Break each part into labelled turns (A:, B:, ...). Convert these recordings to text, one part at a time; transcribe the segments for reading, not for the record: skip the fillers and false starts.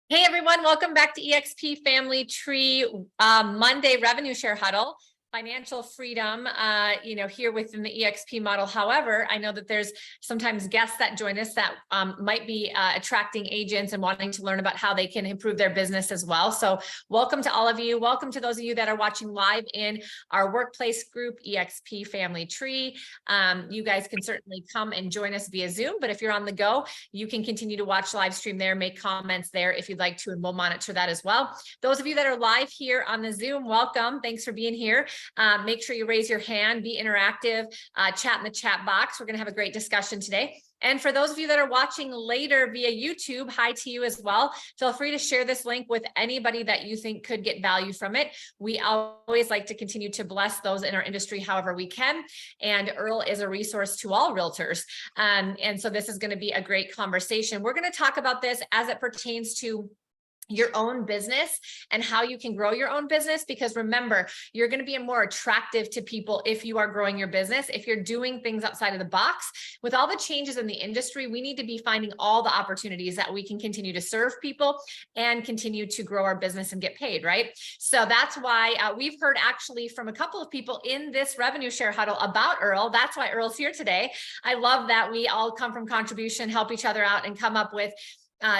A: Hey everyone, welcome back to eXp Family Tree Monday Revenue Share Huddle. Financial freedom, here within the eXp model. However, I know that there's sometimes guests that join us that might be attracting agents and wanting to learn about how they can improve their business as well. So welcome to all of you. Welcome to those of you that are watching live in our workplace group, eXp Family Tree. You guys can certainly come and join us via Zoom, but if you're on the go, you can continue to watch live stream there, make comments there if you'd like to, and we'll monitor that as well. Those of you that are live here on the Zoom, welcome. Thanks for being here. Make sure you raise your hand, be interactive, chat in the chat box. We're going to have a great discussion today. And for those of you that are watching later via YouTube, hi to you as well. Feel free to share this link with anybody that you think could get value from it. We always like to continue to bless those in our industry however we can. And Earl is a resource to all realtors. And so this is going to be a great conversation. We're going to talk about this as it pertains to your own business and how you can grow your own business, because remember, you're going to be more attractive to people if you are growing your business, if you're doing things outside of the box. With all the changes in the industry, we need to be finding all the opportunities that we can continue to serve people and continue to grow our business and get paid, right? So that's why we've heard actually from a couple of people in this revenue share huddle about Earl. That's why Earl's here today. I love that we all come from contribution, help each other out, and come up with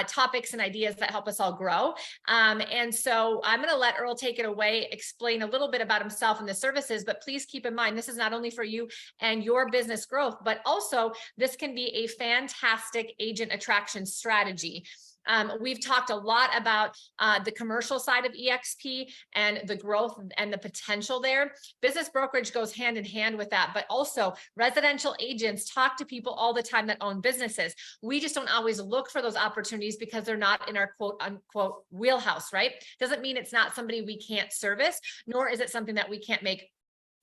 A: topics and ideas that help us all grow. And so I'm going to let Earl take it away, explain a little bit about himself and the services, but please keep in mind, this is not only for you and your business growth, but also this can be a fantastic agent attraction strategy. We've talked a lot about the commercial side of eXp and the growth and the potential there. Business brokerage goes hand in hand with that, but also residential agents talk to people all the time that own businesses. We just don't always look for those opportunities because they're not in our quote unquote wheelhouse, right? Doesn't mean it's not somebody we can't service, nor is it something that we can't make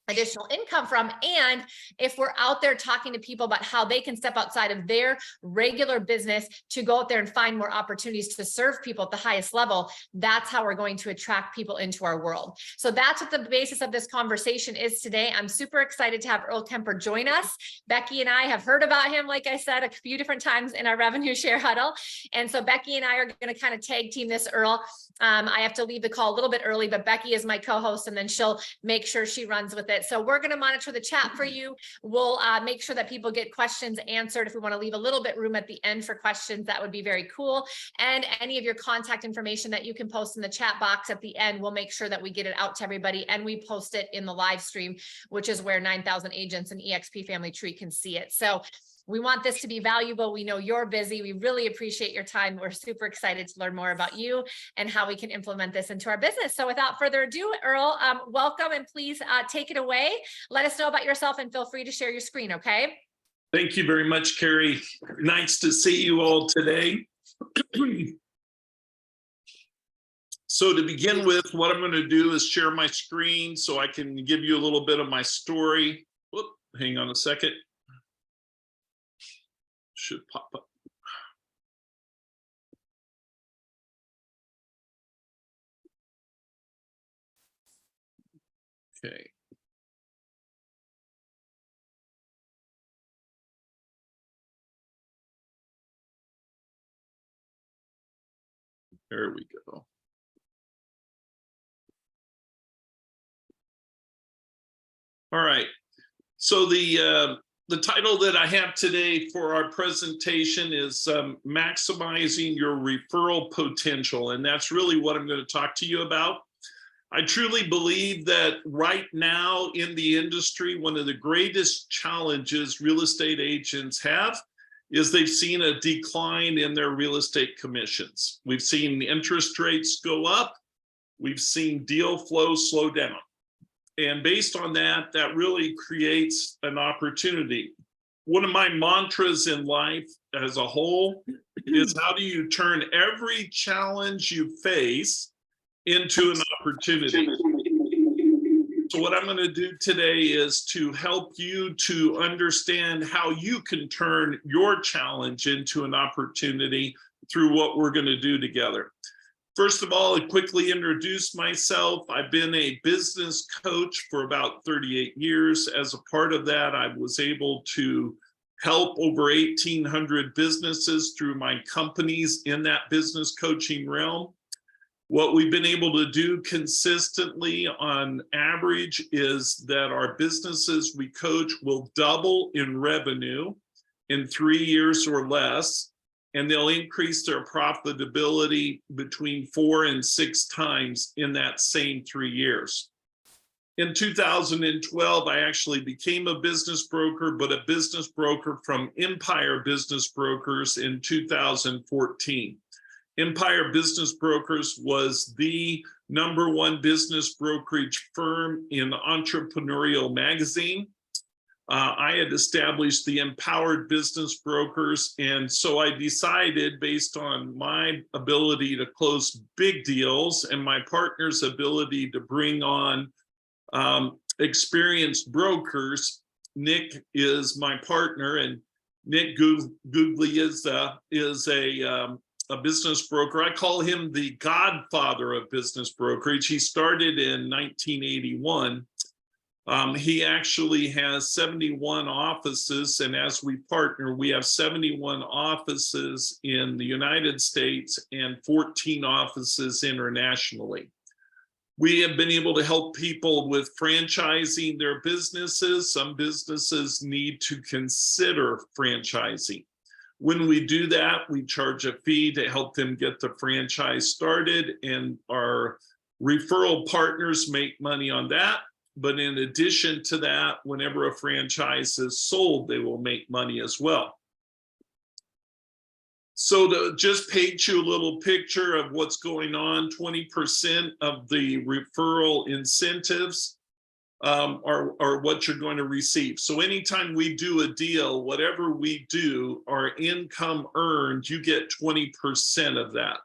A: additional income from. And if we're out there talking to people about how they can step outside of their regular business to go out there and find more opportunities to serve people at the highest level, that's how we're going to attract people into our world. So that's what the basis of this conversation is today. I'm super excited to have Earl Kemper join us. Becky and I have heard about him, like I said, a few different times in our revenue share huddle. And so Becky and I are going to kind of tag team this, Earl. I have to leave the call a little bit early, but Becky is my co-host, and then she'll make sure she runs with it. So we're going to monitor the chat for you. We'll make sure that people get questions answered. If we want to leave a little bit room at the end for questions, that would be very cool. And any of your contact information that you can post in the chat box at the end, we'll make sure that we get it out to everybody, and we post it in the live stream, which is where 9,000 agents in eXp Family Tree can see it. So we want this to be valuable. We know you're busy. We really appreciate your time. We're super excited to learn more about you and how we can implement this into our business. So without further ado, Earl, welcome, and please take it away. Let us know about yourself and feel free to share your screen, okay?
B: Thank you very much, Cari. Nice to see you all today. So to begin with, what I'm going to do is share my screen so I can give you a little bit of my story. Whoop, hang on a second. Should pop up. Okay. There we go. All right. So the title that I have today for our presentation is maximizing your referral potential. And that's really what I'm going to talk to you about. I truly believe that right now in the industry, one of the greatest challenges real estate agents have is they've seen a decline in their real estate commissions. We've seen interest rates go up. We've seen deal flow slow down. And based on that, that really creates an opportunity. One of my mantras in life as a whole is, how do you turn every challenge you face into an opportunity? So what I'm going to do today is to help you to understand how you can turn your challenge into an opportunity through what we're going to do together. First of all, I quickly introduce myself. I've been a business coach for about 38 years. As a part of that, I was able to help over 1,800 businesses through my companies in that business coaching realm. What we've been able to do consistently on average is that our businesses we coach will double in revenue in 3 years or less, and they'll increase their profitability between 4 and 6 times in that same 3 years. In 2012, I actually became a business broker, but a business broker from Empire Business Brokers in 2014. Empire Business Brokers was the #1 business brokerage firm in Entrepreneurial Magazine. I had established the Empowered Business Brokers, and so I decided, based on my ability to close big deals and my partner's ability to bring on experienced brokers. Nick is my partner, and Nick Googly is a business broker. I call him the godfather of business brokerage. He started in 1981. He actually has 71 offices, and as we partner, we have 71 offices in the United States and 14 offices internationally. We have been able to help people with franchising their businesses. Some businesses need to consider franchising. When we do that, we charge a fee to help them get the franchise started, and our referral partners make money on that. But in addition to that, whenever a franchise is sold, they will make money as well. So to just paint you a little picture of what's going on, 20% of the referral incentives are what you're going to receive. So anytime we do a deal, whatever we do, our income earned, you get 20% of that.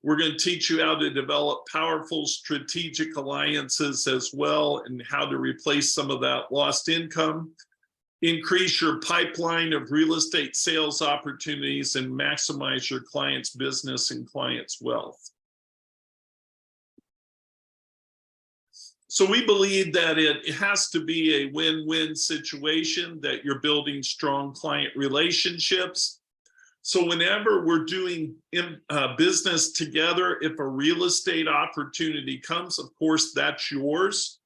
B: We're going to teach you how to develop powerful strategic alliances as well, and how to replace some of that lost income, increase your pipeline of real estate sales opportunities, and maximize your client's business and client's wealth. So we believe that it has to be a win-win situation, that you're building strong client relationships. So whenever we're doing business together, if a real estate opportunity comes, of course, that's yours.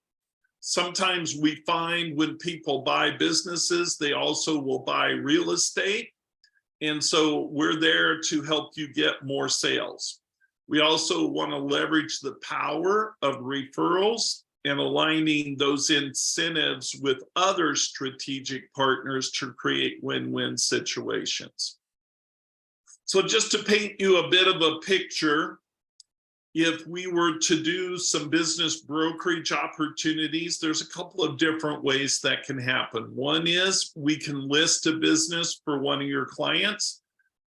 B: Sometimes we find when people buy businesses, they also will buy real estate. And so we're there to help you get more sales. We also want to leverage the power of referrals and aligning those incentives with other strategic partners to create win-win situations. So just to paint you a bit of a picture, if we were to do some business brokerage opportunities, there's a couple of different ways that can happen. One is we can list a business for one of your clients.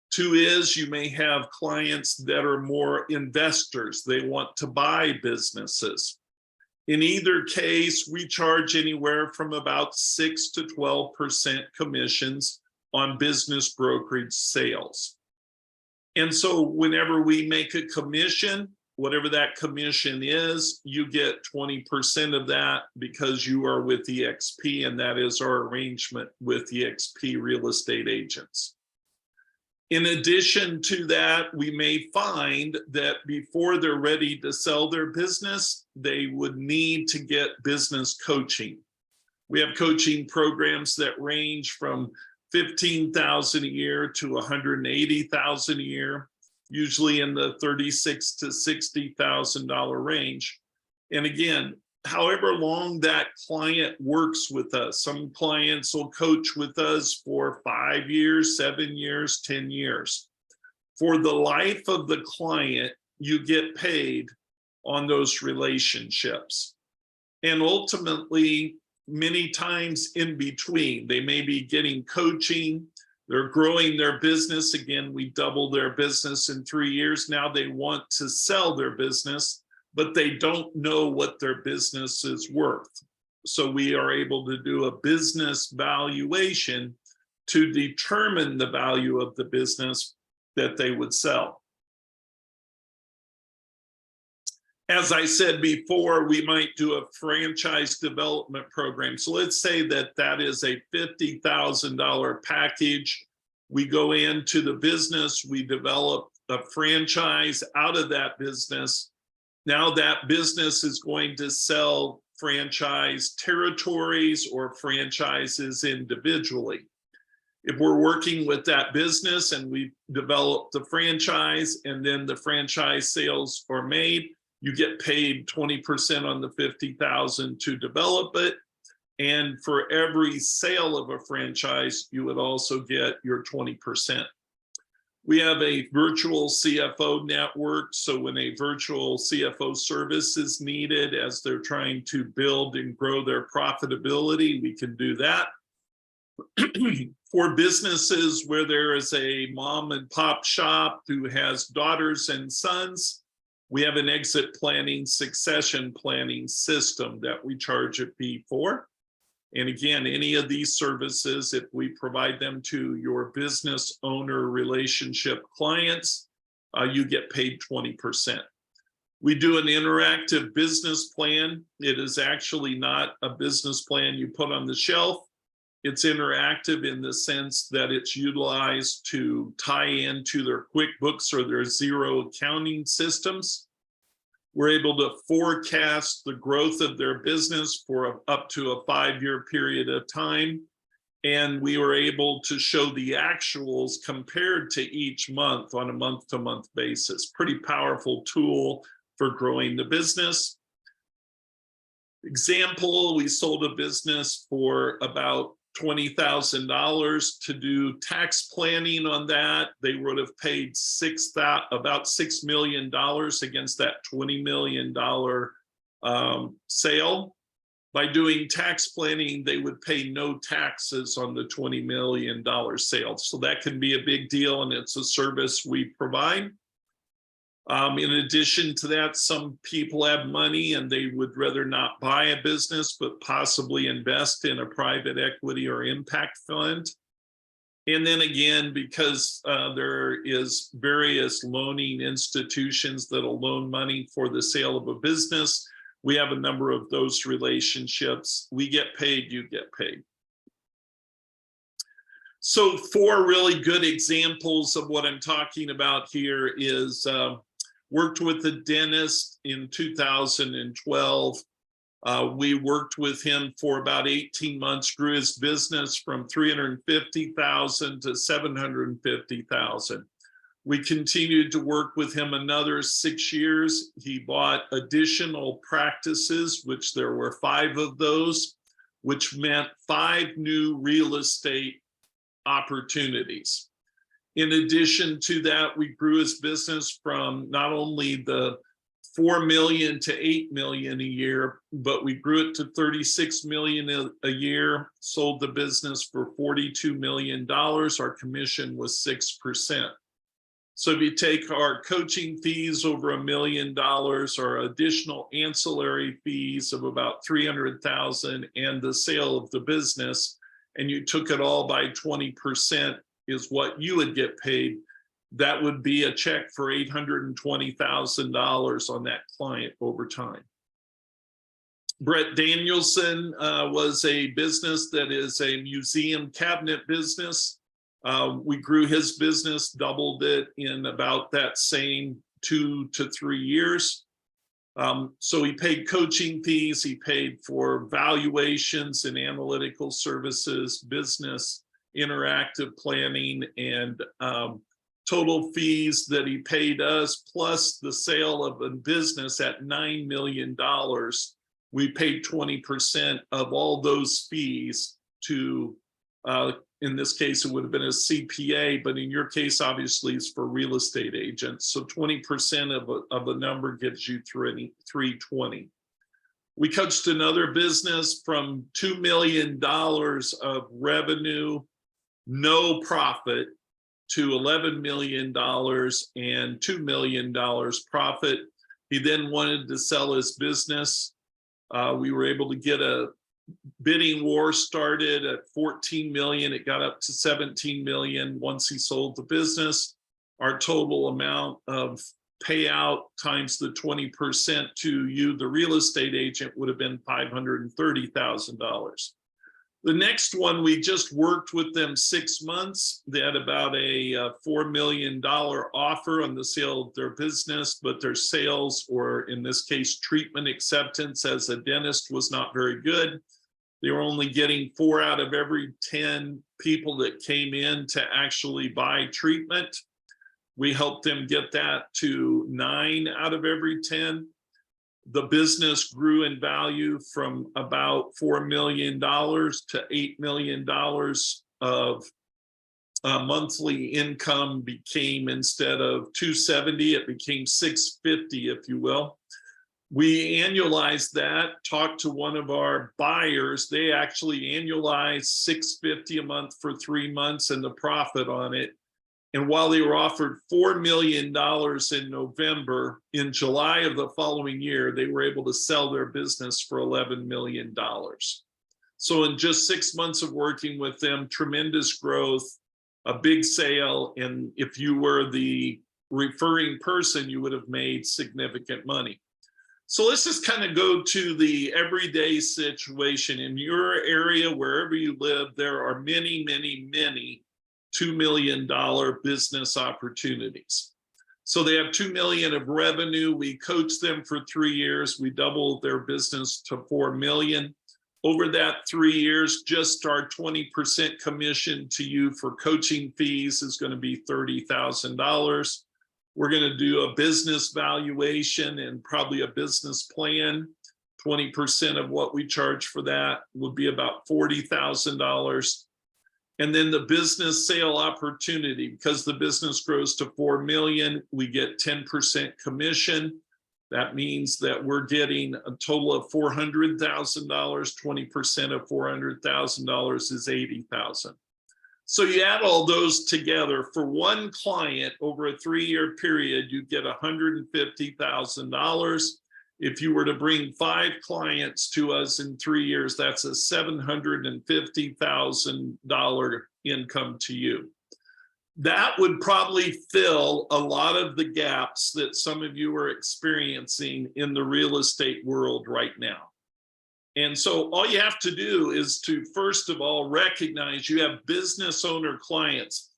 B: Two is you may have clients that are more investors. They want to buy businesses. In either case, we charge anywhere from about 6 to 12% commissions on business brokerage sales. And so whenever we make a commission, whatever that commission is, you get 20% of that because you are with EXP, and that is our arrangement with EXP real estate agents. In addition to that, we may find that before they're ready to sell their business, they would need to get business coaching. We have coaching programs that range from $15,000 a year to $180,000 a year, usually in the $36,000 to $60,000 range. And again, however long that client works with us, some clients will coach with us for 5 years, 7 years, 10 years. For the life of the client, you get paid on those relationships. And ultimately, many times in between, they may be getting coaching, they're growing their business. Again, we doubled their business in 3 years. Now they want to sell their business, but they don't know what their business is worth. So we are able to do a business valuation to determine the value of the business that they would sell. As I said before, we might do a franchise development program. So let's say that that is a $50,000 package. We go into the business, we develop a franchise out of that business. Now that business is going to sell franchise territories or franchises individually. If we're working with that business and we develop the franchise and then the franchise sales are made, you get paid 20% on the $50,000 to develop it. And for every sale of a franchise, you would also get your 20%. We have a virtual CFO network. So when a virtual CFO service is needed as they're trying to build and grow their profitability, we can do that. For businesses where there is a mom and pop shop who has daughters and sons, we have an exit planning, succession planning system that we charge a fee for. And again, any of these services, if we provide them to your business owner relationship clients, you get paid 20%. We do an interactive business plan. It is actually not a business plan you put on the shelf. It's interactive in the sense that it's utilized to tie into their QuickBooks or their Xero accounting systems. We're able to forecast the growth of their business for up to a 5-year period of time. And we were able to show the actuals compared to each month on a month-to-month basis. Pretty powerful tool for growing the business. Example, we sold a business for about $20,000 to do tax planning on that. They would have paid about $6 million against that $20 million sale. By doing tax planning, they would pay no taxes on the $20 million sale. So that can be a big deal, and it's a service we provide. In addition to that, some people have money and they would rather not buy a business, but possibly invest in a private equity or impact fund. And then again, because there is various loaning institutions that'll loan money for the sale of a business, we have a number of those relationships. We get paid, you get paid. So 4 really good examples of what I'm talking about here is worked with a dentist in 2012. We worked with him for about 18 months, grew his business from $350,000 to $750,000. We continued to work with him another 6 years. He bought additional practices, which there were 5 of those, which meant 5 new real estate opportunities. In addition to that, we grew his business from not only the 4 million to 8 million a year, but we grew it to 36 million a year, sold the business for $42 million. Our commission was 6%. So if you take our coaching fees over $1 million, our additional ancillary fees of about $300,000 and the sale of the business, and you took it all by 20%, is what you would get paid, that would be a check for $820,000 on that client over time. Brett Danielson was a business that is a museum cabinet business. We grew his business, doubled it in about that same 2 to 3 years. So he paid coaching fees, he paid for valuations and analytical services, business, interactive planning, and total fees that he paid us, plus the sale of a business at $9 million. We paid 20% of all those fees to, in this case, it would have been a CPA, but in your case, obviously, it's for real estate agents. So 20% of a number gives you $320. We coached another business from $2 million of revenue, no profit, to $11 million and $2 million profit. He then wanted to sell his business. We were able to get a bidding war started at 14 million. It got up to 17 million once he sold the business. Our total amount of payout times the 20% to you, the real estate agent, would have been $530,000. The next one, we just worked with them 6 months. They had about a $4 million offer on the sale of their business, but their sales, or in this case, treatment acceptance as a dentist, was not very good. They were only getting 4 out of every 10 people that came in to actually buy treatment. We helped them get that to 9 out of every 10. The business grew in value from about $4 million to $8 million of monthly income. Became, instead of $270, it became $650, if you will. We annualized that, talked to one of our buyers. They actually annualized $650 a month for 3 months and the profit on it. And while they were offered $4 million in November, in July of the following year, they were able to sell their business for $11 million. So in just 6 months of working with them, tremendous growth, a big sale. And if you were the referring person, you would have made significant money. So let's just kind of go to the everyday situation. In your area, wherever you live, there are many, many, many $2 million business opportunities. So they have $2 million of revenue. We coach them for 3 years. We doubled their business to $4 million. Over that 3 years, just our 20% commission to you for coaching fees is going to be $30,000. We're going to do a business valuation and probably a business plan. 20% of what we charge for that would be about $40,000. And then the business sale opportunity, because the business grows to $4 million, we get 10% commission. That means that we're getting a total of $400,000. 20% of $400,000 is $80,000. So you add all those together, for one client over a 3-year period, you get $150,000. If you were to bring 5 clients to us in 3 years, that's a $750,000 income to you. That would probably fill a lot of the gaps that some of you are experiencing in the real estate world right now. And so all you have to do is to, first of all, recognize you have business owner clients.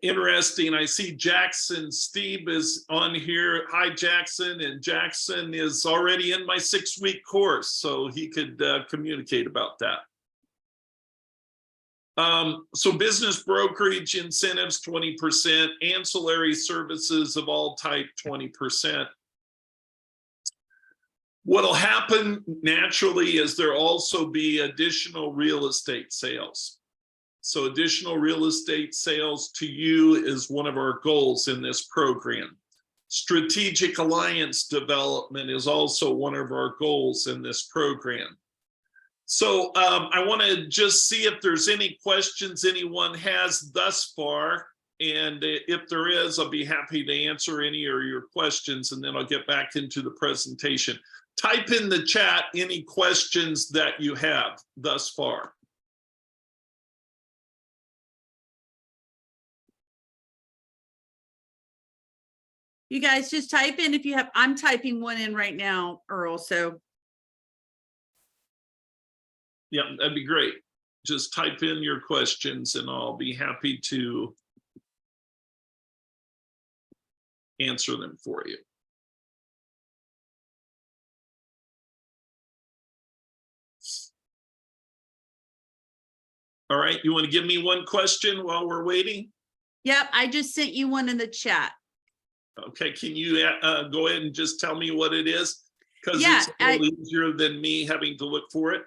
B: Interesting, I see Jackson Steve is on here. Hi, Jackson. And Jackson is already in my 6-week course, so he could communicate about that. So business brokerage incentives, 20%, ancillary services of all type, 20%. What'll happen naturally is there'll also be additional real estate sales. So additional real estate sales to you is one of our goals in this program. Strategic alliance development is also one of our goals in this program. So I want to just see if there's any questions anyone has thus far. And if there is, I'll be happy to answer any of your questions, and then I'll get back into the presentation. Type in the chat any questions that you have thus far.
C: You guys just type in if you have. I'm typing one in right now, Earl. So
B: yeah, that'd be great. Just type in your questions and I'll be happy to answer them for you. All right, you want to give me one question while we're waiting?
C: yep, I just sent you one in the chat.
B: Okay, can you go ahead and just tell me what it is? Because
C: Yeah,
B: it's a little easier than me having to look for it.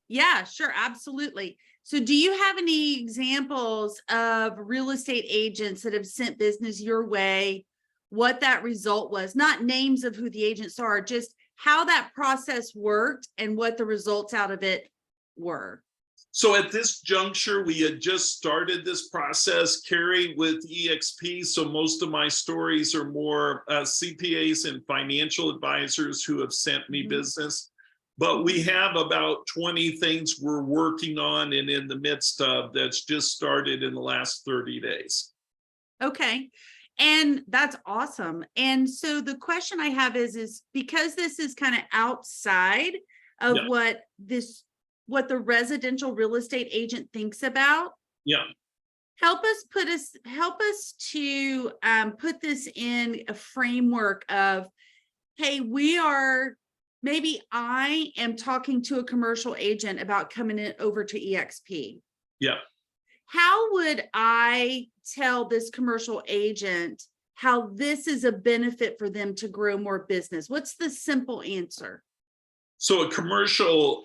C: Yeah, sure, absolutely. So do you have any examples of real estate agents that have sent business your way, what that result was? Not names of who the agents are, just how that process worked and what the results out of it were.
B: So at this juncture, we had just started this process, Cari, with EXP. So most of my stories are more CPAs and financial advisors who have sent me business. But we have about 20 things we're working on and in the midst of that's just started in the last 30 days.
C: Okay. And that's awesome. And so the question I have is because this is kind of outside of
B: Yeah.
C: what the residential real estate agent thinks about,
B: Yeah.
C: help us to put this in a framework of, hey, maybe I am talking to a commercial agent about coming in over to EXP.
B: Yeah.
C: How would I tell this commercial agent how this is a benefit for them to grow more business? What's the simple answer?
B: So a commercial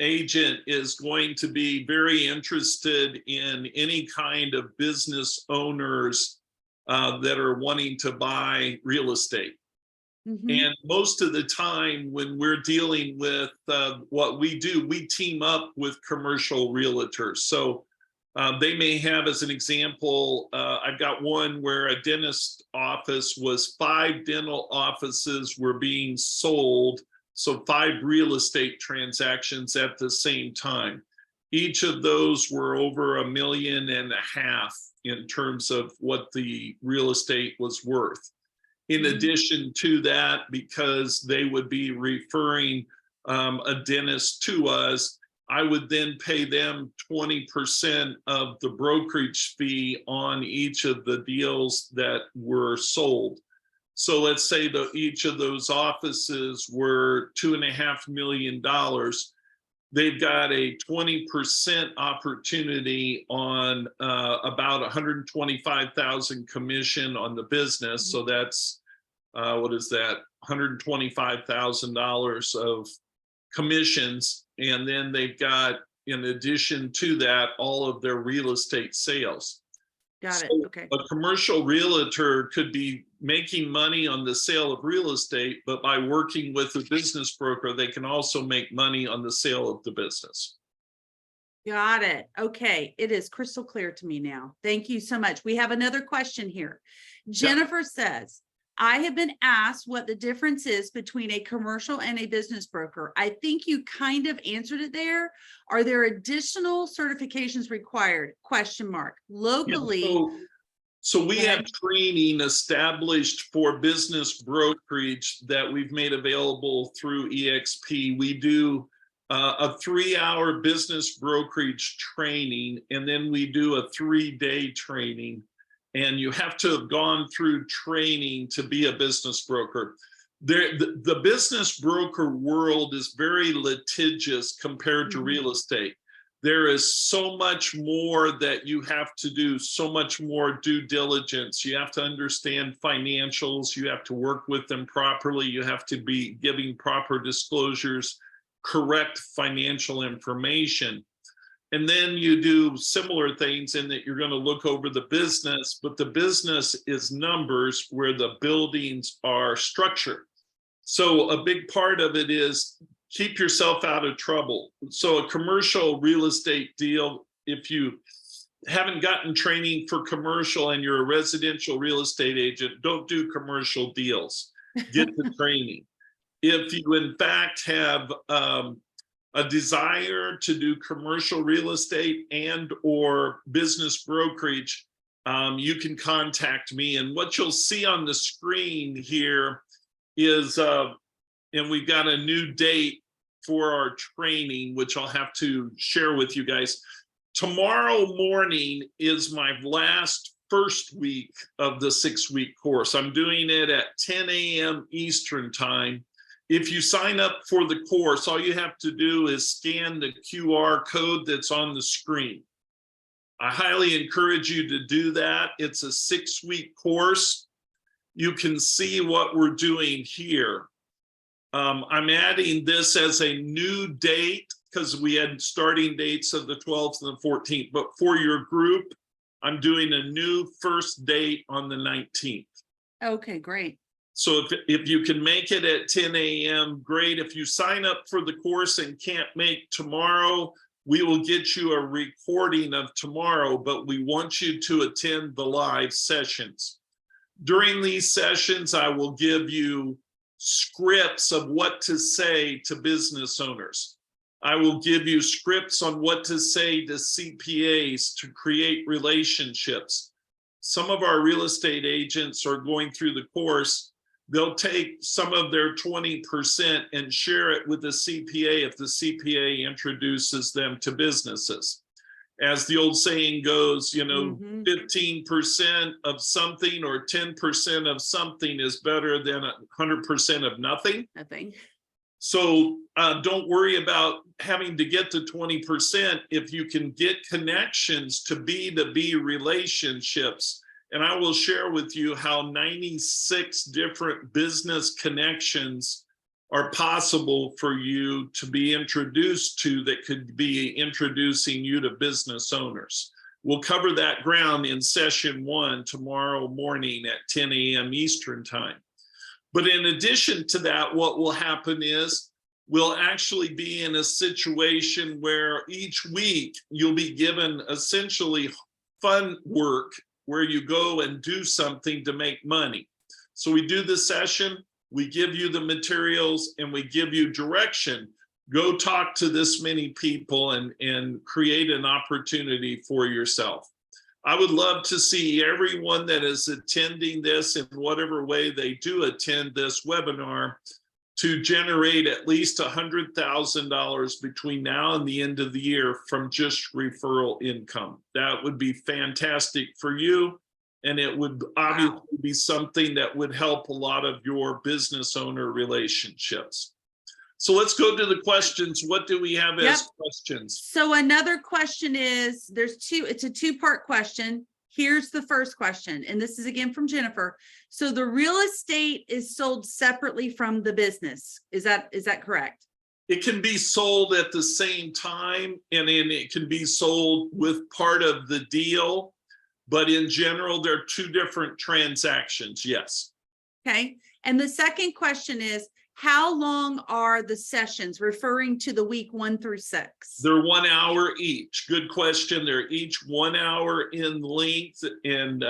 B: agent is going to be very interested in any kind of business owners that are wanting to buy real estate.
C: Mhm.
B: And most of the time when we're dealing with what we do, we team up with commercial realtors. So they may have, as an example, I've got one where a dentist office was 5 dental offices were being sold. So 5 real estate transactions at the same time. Each of those were over $1.5 million in terms of what the real estate was worth. In addition to that, because they would be referring a dentist to us, I would then pay them 20% of the brokerage fee on each of the deals that were sold. So let's say that each of those offices were $2.5 million. They've got a 20% opportunity on about 125,000 commission on the business. So that's what is that? $125,000 of commissions. And then they've got, in addition to that, all of their real estate sales.
C: Got it.
B: So
C: Okay.
B: a commercial realtor could be making money on the sale of real estate, but by working with a business broker, they can also make money on the sale of the business.
C: Got it. Okay. It is crystal clear to me now. Thank you so much. We have another question here. Jennifer says, I have been asked what the difference is between a commercial and a business broker. I think you kind of answered it there. Are there additional certifications required? Question mark. Locally.
B: Yeah, so we have training established for business brokerage that we've made available through EXP. We do a 3-hour business brokerage training, and then we do a 3-day training. And you have to have gone through training to be a business broker. The business broker world is very litigious compared to real estate. There is so much more that you have to do, so much more due diligence. You have to understand financials. You have to work with them properly. You have to be giving proper disclosures, correct financial information. And then you do similar things in that you're going to look over the business, but the business is numbers where the buildings are structured. So a big part of it is keep yourself out of trouble. So a commercial real estate deal, if you haven't gotten training for commercial and you're a residential real estate agent, don't do commercial deals. Get the training. If you in fact have a desire to do commercial real estate and or business brokerage, you can contact me. And what you'll see on the screen here is, and we've got a new date for our training, which I'll have to share with you guys. Tomorrow morning is my last first week of the 6-week course. I'm doing it at 10 a.m. Eastern time. If you sign up for the course, all you have to do is scan the QR code that's on the screen. I highly encourage you to do that. It's a 6-week course. You can see what we're doing here. I'm adding this as a new date because we had starting dates of the 12th and the 14th. But for your group, I'm doing a new first date on the 19th.
C: Okay, great.
B: So if you can make it at 10 a.m., great. If you sign up for the course and can't make tomorrow, we will get you a recording of tomorrow, but we want you to attend the live sessions. During these sessions, I will give you scripts of what to say to business owners. I will give you scripts on what to say to CPAs to create relationships. some of our real estate agents are going through the course. They'll take some of their 20% and share it with the CPA if the CPA introduces them to businesses. As the old saying goes, 15% of something or 10% of something is better than 100% of nothing. So don't worry about having to get to 20% if you can get connections to B2B relationships. And I will share with you how 96 different business connections are possible for you to be introduced to that could be introducing you to business owners. We'll cover that ground in session 1 tomorrow morning at 10 a.m. Eastern time. But in addition to that, what will happen is we'll actually be in a situation where each week you'll be given essentially fun work where you go and do something to make money. So we do the session, we give you the materials, and we give you direction. Go talk to this many people and create an opportunity for yourself. I would love to see everyone that is attending this in whatever way they do attend this webinar to generate at least $100,000 between now and the end of the year from just referral income. That would be fantastic for you. And it would obviously be something that would help a lot of your business owner relationships. So let's go to the questions. What do we have as questions?
C: So another question is, it's a two-part question. Here's the first question, and this is again from Jennifer. So the real estate is sold separately from the business. Is that correct?
B: It can be sold at the same time, and then it can be sold with part of the deal. But in general, they're two different transactions, yes.
C: Okay. And the second question is, how long are the sessions, referring to the week 1 through 6?
B: They're 1 hour each. Good question. They're each 1 hour in length, and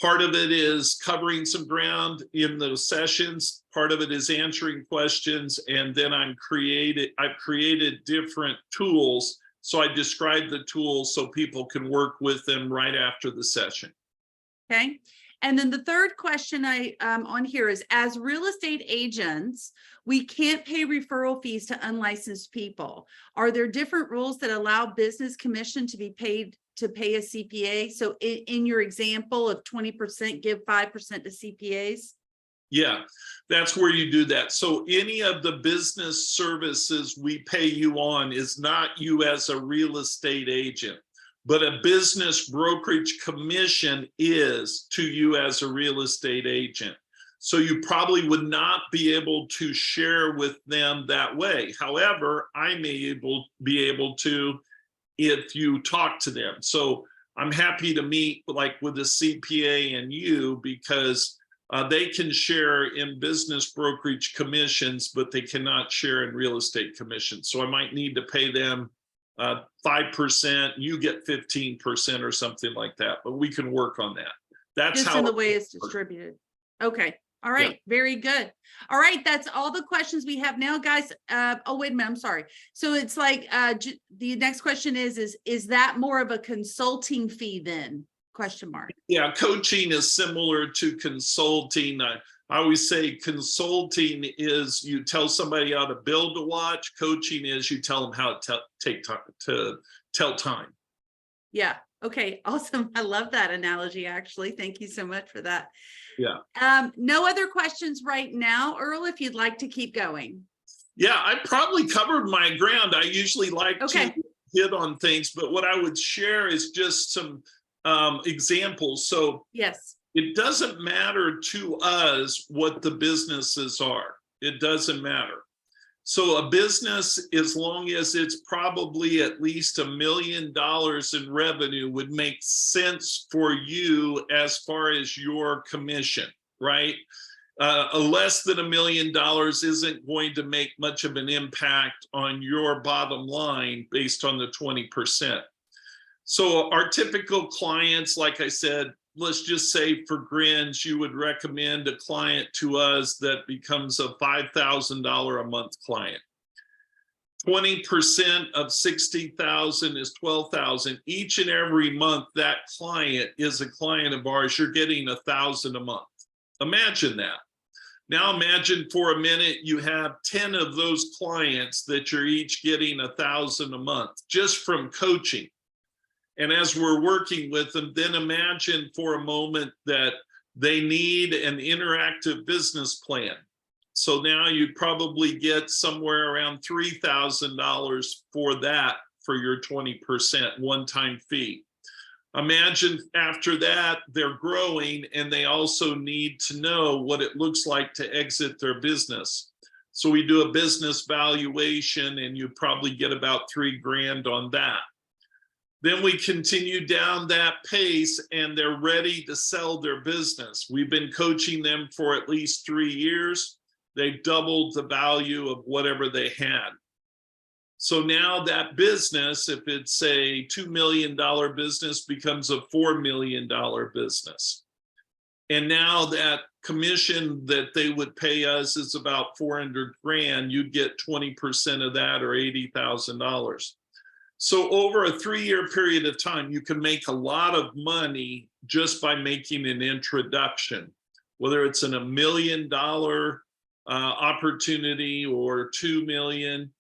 B: part of it is covering some ground in those sessions. Part of it is answering questions, and then I've created different tools. So I describe the tools so people can work with them right after the session.
C: Okay. And then the third question on here is, as real estate agents, we can't pay referral fees to unlicensed people. Are there different rules that allow business commission to be paid to pay a CPA? So in your example of 20%, give 5% to CPAs?
B: Yeah, that's where you do that. So any of the business services we pay you on is not you as a real estate agent, but a business brokerage commission is to you as a real estate agent. So you probably would not be able to share with them that way. However, I may be able to if you talk to them. So I'm happy to meet with a CPA and you, because they can share in business brokerage commissions, but they cannot share in real estate commissions. So I might need to pay them 5%, you get 15% or something like that, but we can work on that. That's
C: just
B: how
C: in the way it's distributed. Okay. All right. Yeah. Very good. All right. That's all the questions we have now, guys. Oh, wait a minute. I'm sorry. So it's like the next question is that more of a consulting fee then? Question mark.
B: Yeah, coaching is similar to consulting. I always say consulting is you tell somebody how to build a watch. Coaching is you tell them how to take time to tell time.
C: Yeah. Okay. Awesome. I love that analogy, actually. Thank you so much for that.
B: Yeah.
C: No other questions right now, Earl, if you'd like to keep going.
B: Yeah, I probably covered my ground. I usually like to hit on things, but what I would share is just some examples. So
C: yes,
B: it doesn't matter to us what the businesses are. It doesn't matter. So a business, as long as it's probably at least $1 million in revenue, would make sense for you as far as your commission, right? A less than $1 million isn't going to make much of an impact on your bottom line based on the 20%. So our typical clients, like I said, let's just say for grins, you would recommend a client to us that becomes a $5,000 a month client. 20% of 60,000 is 12,000. Each and every month, that client is a client of ours. You're getting 1,000 a month. Imagine that. Now imagine for a minute you have 10 of those clients that you're each getting 1,000 a month just from coaching. And as we're working with them, then imagine for a moment that they need an interactive business plan. So now you'd probably get somewhere around $3,000 for that for your 20% one-time fee. Imagine after that, they're growing and they also need to know what it looks like to exit their business. So we do a business valuation and you probably get about $3,000 on that. Then we continue down that pace and they're ready to sell their business. We've been coaching them for at least 3 years. They've doubled the value of whatever they had. So now that business, if it's a $2 million business, becomes a $4 million business. And now that commission that they would pay us is about $400,000. You'd get 20% of that, or $80,000. So over a 3-year period of time, you can make a lot of money just by making an introduction, whether it's in $1 million opportunity or 2 million.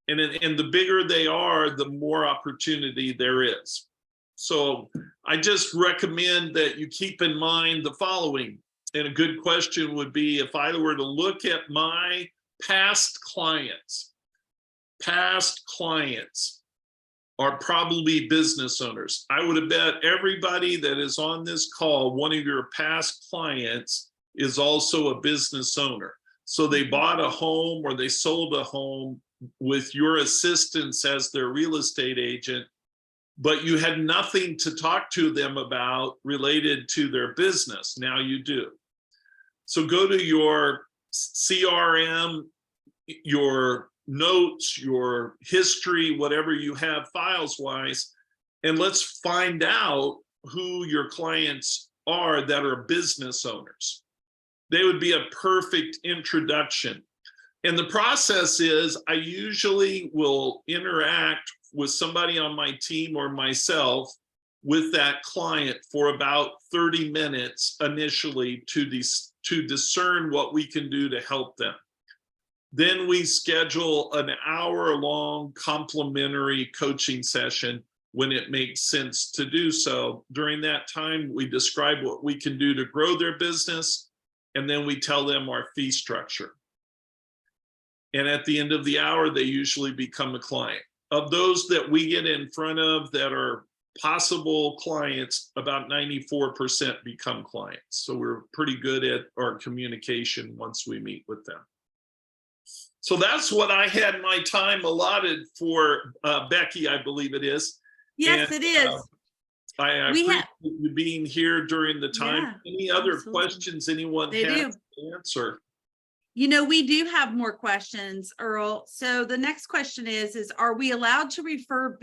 B: And the bigger they are, the more opportunity there is. So I just recommend that you keep in mind the following. And a good question would be, if I were to look at my past clients are probably business owners. I would have bet everybody that is on this call, one of your past clients is also a business owner. So they bought a home or they sold a home with your assistance as their real estate agent, but you had nothing to talk to them about related to their business. Now you do. So go to your CRM, your notes, your history, whatever you have files wise, and let's find out who your clients are that are business owners. They would be a perfect introduction. And the process is, I usually will interact with somebody on my team or myself with that client for about 30 minutes initially to discern what we can do to help them. Then we schedule an hour-long complimentary coaching session when it makes sense to do so. During that time, we describe what we can do to grow their business, and then we tell them our fee structure. And at the end of the hour, they usually become a client. Of those that we get in front of that are possible clients, about 94% become clients. So we're pretty good at our communication once we meet with them. So that's what I had my time allotted for, Becky, I believe it is.
C: Yes,
B: And,
C: it is.
B: I appreciate you being here during the time.
C: Yeah,
B: Any other
C: absolutely.
B: questions anyone has to answer?
C: You know, we do have more questions, Earl. So the next question is are we allowed to refer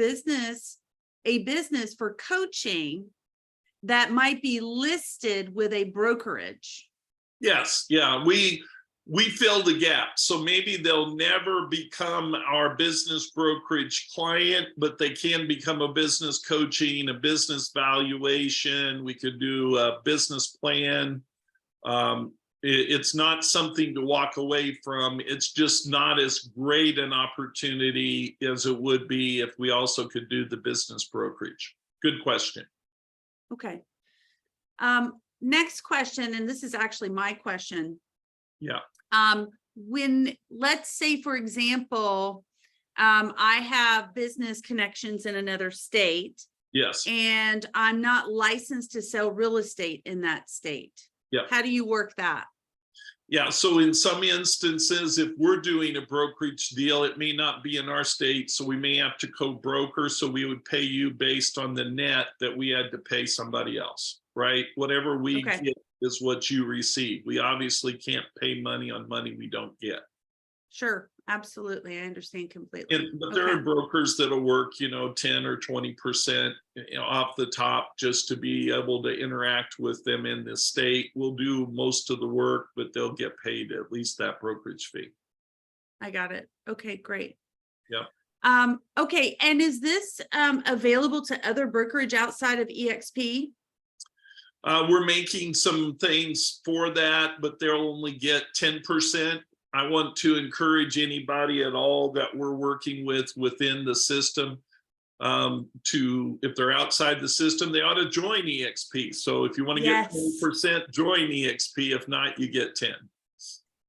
C: a business for coaching that might be listed with a brokerage?
B: Yes, yeah, we fill the gap. So maybe they'll never become our business brokerage client, but they can become a business coaching, a business valuation. We could do a business plan. It's not something to walk away from. It's just not as great an opportunity as it would be if we also could do the business brokerage. Good question.
C: Okay. Next question, and this is actually my question.
B: Yeah.
C: When, let's say, for example, I have business connections in another state.
B: Yes.
C: And I'm not licensed to sell real estate in that state.
B: Yeah.
C: How do you work that?
B: Yeah, so in some instances, if we're doing a brokerage deal, it may not be in our state, so we may have to co-broker. So we would pay you based on the net that we had to pay somebody else, right? Whatever we get is what you receive. We obviously can't pay money on money we don't get.
C: Sure, absolutely. I understand completely.
B: But there are brokers that'll work, 10 or 20% off the top just to be able to interact with them in the state. We'll do most of the work, but they'll get paid at least that brokerage fee.
C: I got it. Okay, great. Okay, and is this available to other brokerage outside of EXP?
B: We're making some things for that, but they'll only get 10%. I want to encourage anybody at all that we're working with within the system to, if they're outside the system, they ought to join EXP. So if you want to get 20%, join EXP. If not, you get 10.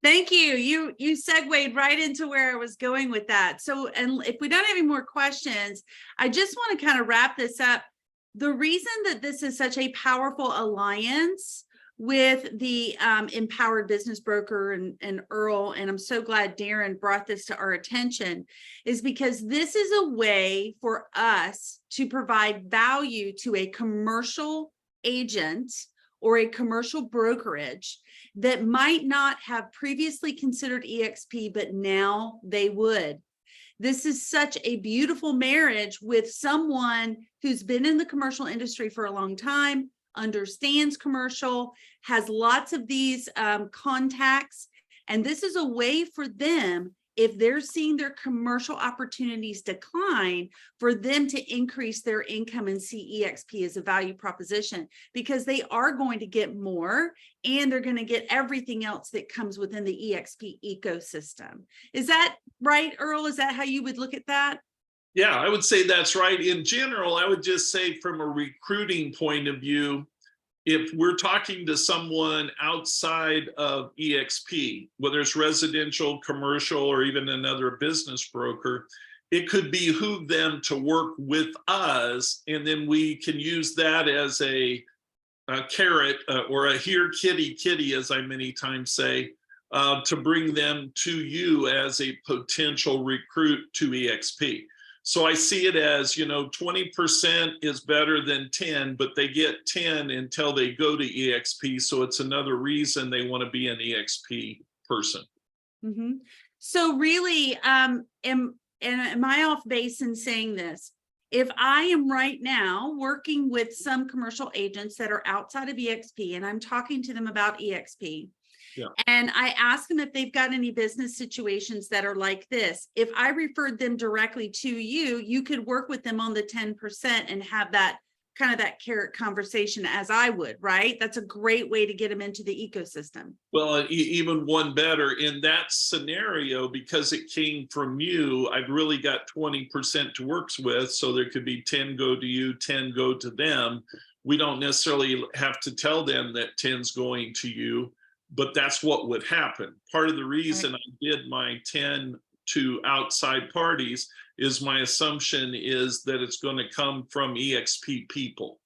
C: Thank you. You segued right into where I was going with that. So, and if we don't have any more questions, I just want to kind of wrap this up. The reason that this is such a powerful alliance with the Empowered Business Broker and Earl, and I'm so glad Darren brought this to our attention, is because this is a way for us to provide value to a commercial agent or a commercial brokerage that might not have previously considered EXP, but now they would. This is such a beautiful marriage with someone who's been in the commercial industry for a long time, understands commercial, has lots of these contacts. And this is a way for them, if they're seeing their commercial opportunities decline, for them to increase their income and see EXP as a value proposition, because they are going to get more and they're going to get everything else that comes within the EXP ecosystem. Is that right, Earl? Is that how you would look at that?
B: Yeah, I would say that's right. In general, I would just say from a recruiting point of view, if we're talking to someone outside of EXP, whether it's residential, commercial, or even another business broker, it could behoove them to work with us, and then we can use that as a carrot or a here kitty kitty, as I many times say, to bring them to you as a potential recruit to EXP. So I see it as, 20% is better than 10, but they get 10 until they go to EXP. So it's another reason they want to be an EXP person.
C: Mm-hmm. So really, am I off base in saying this? If I am right now working with some commercial agents that are outside of EXP and I'm talking to them about EXP, yeah, and I ask them if they've got any business situations that are like this, if I referred them directly to you, you could work with them on the 10% and have that kind of that carrot conversation as I would, right? That's a great way to get them into the ecosystem.
B: Well, even one better in that scenario, because it came from you, I've really got 20% to work with. So there could be 10 go to you, 10 go to them. We don't necessarily have to tell them that 10's going to you, but that's what would happen. Part of the reason I did my 10 to outside parties is my assumption is that it's going to come from EXP people.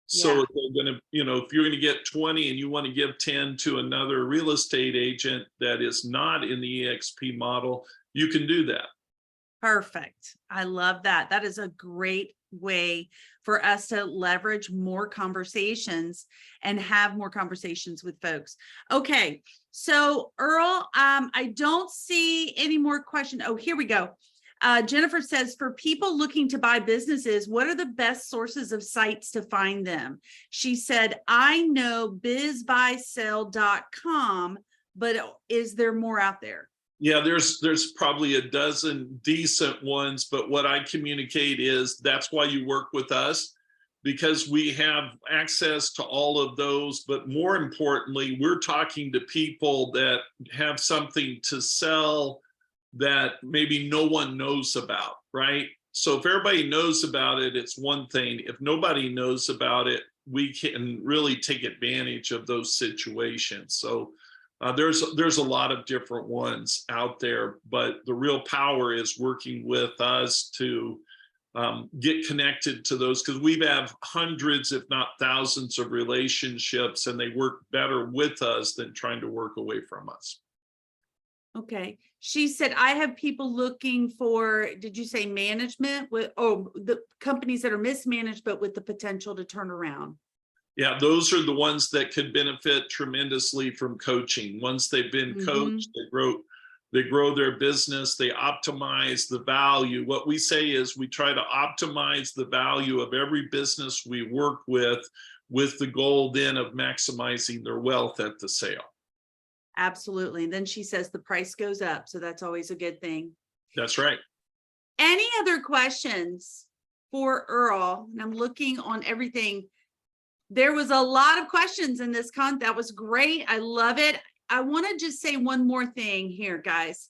B: So they're going to, if you're going to get 20 and you want to give 10 to another real estate agent that is not in the EXP model, you can do that.
C: Perfect. I love that. That is a great way for us to leverage more conversations and have more conversations with folks. Okay. So Earl, I don't see any more questions. Oh, here we go. Jennifer says, for people looking to buy businesses, what are the best sources of sites to find them? She said, I know bizbuysell.com, but is there more out there?
B: Yeah, there's probably a dozen decent ones, but what I communicate is that's why you work with us, because we have access to all of those. But more importantly, we're talking to people that have something to sell that maybe no one knows about, right? So if everybody knows about it, it's one thing. If nobody knows about it, we can really take advantage of those situations. So there's a lot of different ones out there, but the real power is working with us to get connected to those, because we have hundreds, if not thousands, of relationships, and they work better with us than trying to work away from us.
C: Okay. She said, I have people looking for, did you say management with, the companies that are mismanaged, but with the potential to turn around?
B: Yeah, those are the ones that could benefit tremendously from coaching. Once they've been coached, they grow their business, they optimize the value. What we say is we try to optimize the value of every business we work with the goal then of maximizing their wealth at the sale.
C: Absolutely. And then she says the price goes up. So that's always a good thing.
B: That's right.
C: Any other questions for Earl? And I'm looking on everything. There was a lot of questions in this that was great. I love it. I want to just say one more thing here, guys.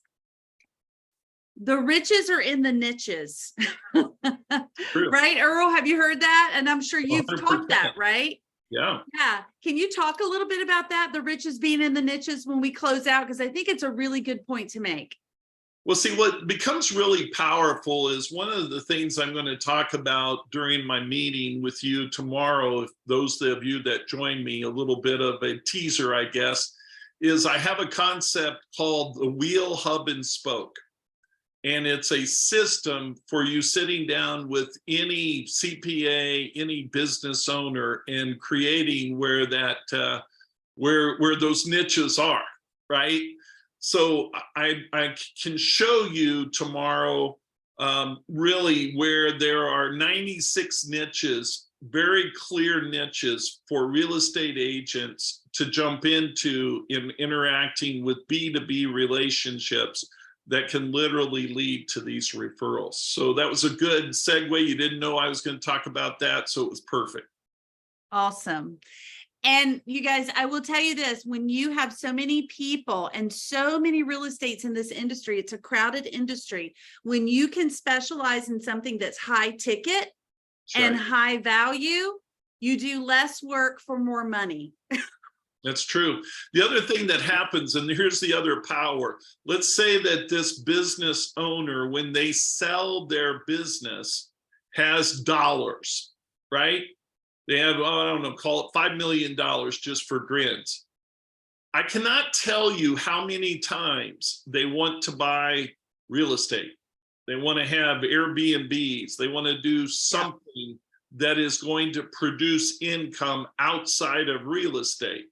C: The riches are in the niches. Right, Earl? Have you heard that? And I'm sure you've
B: 100%.
C: taught that, right?
B: Yeah.
C: Yeah. Can you talk a little bit about that? The riches being in the niches when we close out? Because I think it's a really good point to make.
B: Well, see, what becomes really powerful is one of the things I'm going to talk about during my meeting with you tomorrow. If those of you that join me, a little bit of a teaser, I guess, is I have a concept called the wheel, hub, and spoke. And it's a system for you sitting down with any CPA, any business owner, and creating where that where those niches are, right? So I can show you tomorrow really where there are 96 niches, very clear niches for real estate agents to jump into in interacting with B2B relationships that can literally lead to these referrals. So that was a good segue. You didn't know I was going to talk about that, so it was perfect.
C: Awesome. And you guys, I will tell you this, when you have so many people and so many real estates in this industry, it's a crowded industry. When you can specialize in something that's high ticket and high value, you do less work for more money.
B: That's true. The other thing that happens, and here's the other power. Let's say that this business owner, when they sell their business, has dollars, right? They have, I don't know, call it $5 million just for grins. I cannot tell you how many times they want to buy real estate. They want to have Airbnbs. They want to do something that is going to produce income outside of real estate.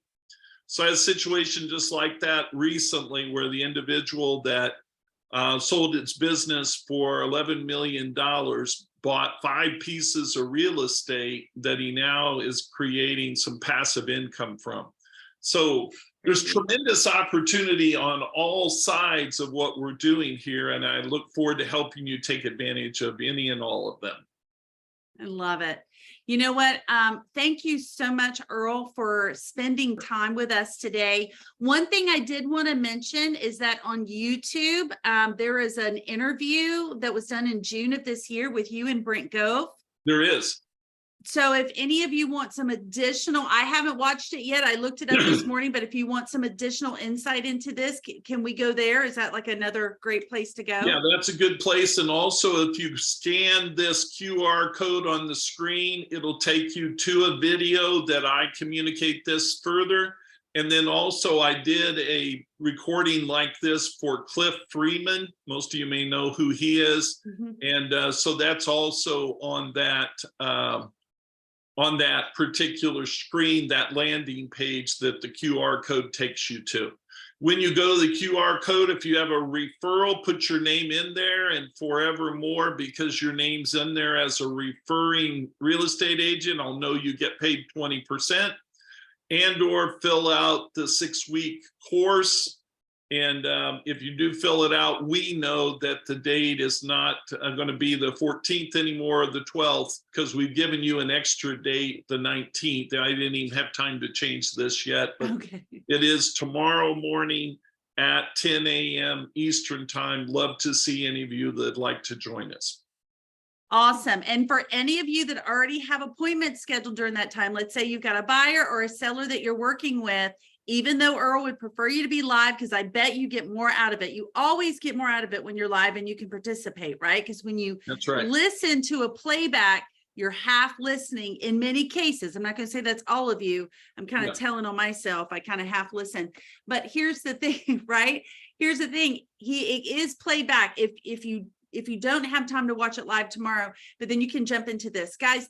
B: So I had a situation just like that recently where the individual that sold its business for $11 million bought 5 pieces of real estate that he now is creating some passive income from. So there's tremendous opportunity on all sides of what we're doing here. And I look forward to helping you take advantage of any and all of them.
C: I love it. You know what? Thank you so much, Earl, for spending time with us today. One thing I did want to mention is that on YouTube, there is an interview that was done in June of this year with you and Brent Gove.
B: There is.
C: So if any of you want some additional, I haven't watched it yet. I looked it up this morning, but if you want some additional insight into this, can we go there? Is that like another great place to go?
B: Yeah, that's a good place. And also if you scan this QR code on the screen, it'll take you to a video that I communicate this further. And then also I did a recording like this for Cliff Freeman. Most of you may know who he is. And so that's also on that particular screen, that landing page that the QR code takes you to. When you go to the QR code, if you have a referral, put your name in there, and forevermore, because your name's in there as a referring real estate agent, I'll know you get paid 20%, and or fill out the 6-week course. And if you do fill it out, we know that the date is not going to be the 14th anymore, or the 12th, because we've given you an extra date, the 19th. I didn't even have time to change this yet, but it is tomorrow morning at 10 a.m. Eastern time. Love to see any of you that'd like to join us.
C: Awesome. And for any of you that already have appointments scheduled during that time, let's say you've got a buyer or a seller that you're working with, even though Earl would prefer you to be live, because I bet you get more out of it. You always get more out of it when you're live and you can participate, right? Because when you listen to a playback, you're half listening in many cases. I'm not going to say that's all of you. I'm kind of telling on myself. I kind of half listen. But here's the thing, right? Here's the thing. It is playback if you don't have time to watch it live tomorrow, but then you can jump into this. Guys,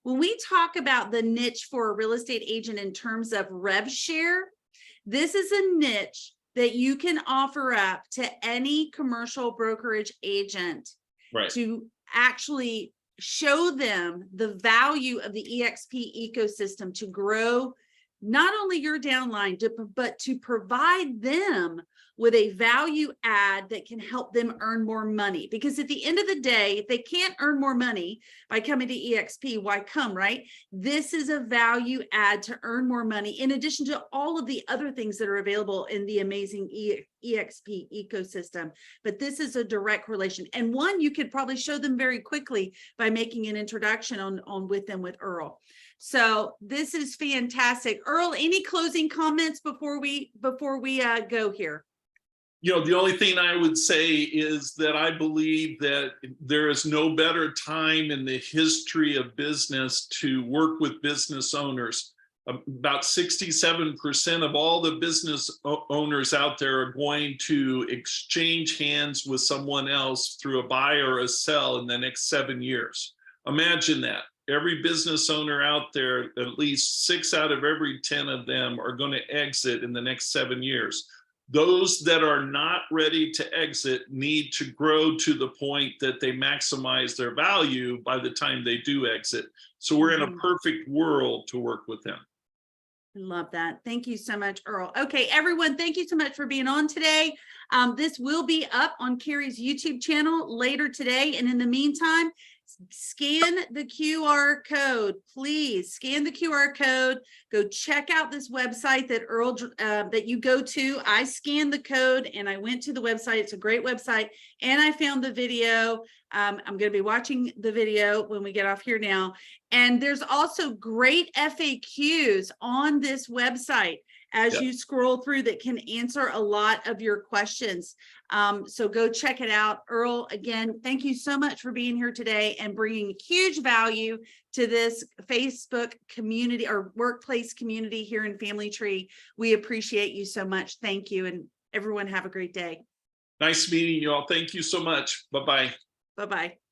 C: when we talk about the niche for a real estate agent in terms of rev share, this is a niche that you can offer up to any commercial brokerage agent to actually show them the value of the EXP ecosystem to grow not only your downline, but to provide them with a value add that can help them earn more money. Because at the end of the day, if they can't earn more money by coming to EXP, why come, right? This is a value add to earn more money, in addition to all of the other things that are available in the amazing EXP ecosystem. But this is a direct relation, and one you could probably show them very quickly by making an introduction on with them with Earl. So this is fantastic. Earl, any closing comments before we go here?
B: You know, the only thing I would say is that I believe that there is no better time in the history of business to work with business owners. About 67% of all the business owners out there are going to exchange hands with someone else through a buy or a sell in the next 7 years. Imagine that. Every business owner out there, at least 6 out of every 10 of them are going to exit in the next 7 years. Those that are not ready to exit need to grow to the point that they maximize their value by the time they do exit. So we're in a perfect world to work with them.
C: I love that. Thank you so much, Earl. Okay, everyone, thank you so much for being on today. This will be up on Cari's YouTube channel later today. And in the meantime, scan the QR code. Please scan the QR code. Go check out this website that Earl that you go to. I scanned the code and I went to the website. It's a great website, and I found the video. I'm going to be watching the video when we get off here now. And there's also great FAQs on this website as you scroll through that can answer a lot of your questions. So go check it out. Earl, again, thank you so much for being here today and bringing huge value to this Facebook community or workplace community here in Family Tree. We appreciate you so much. Thank you. And everyone have a great day.
B: Nice meeting you all. Thank you so much. Bye-bye.
C: Bye-bye.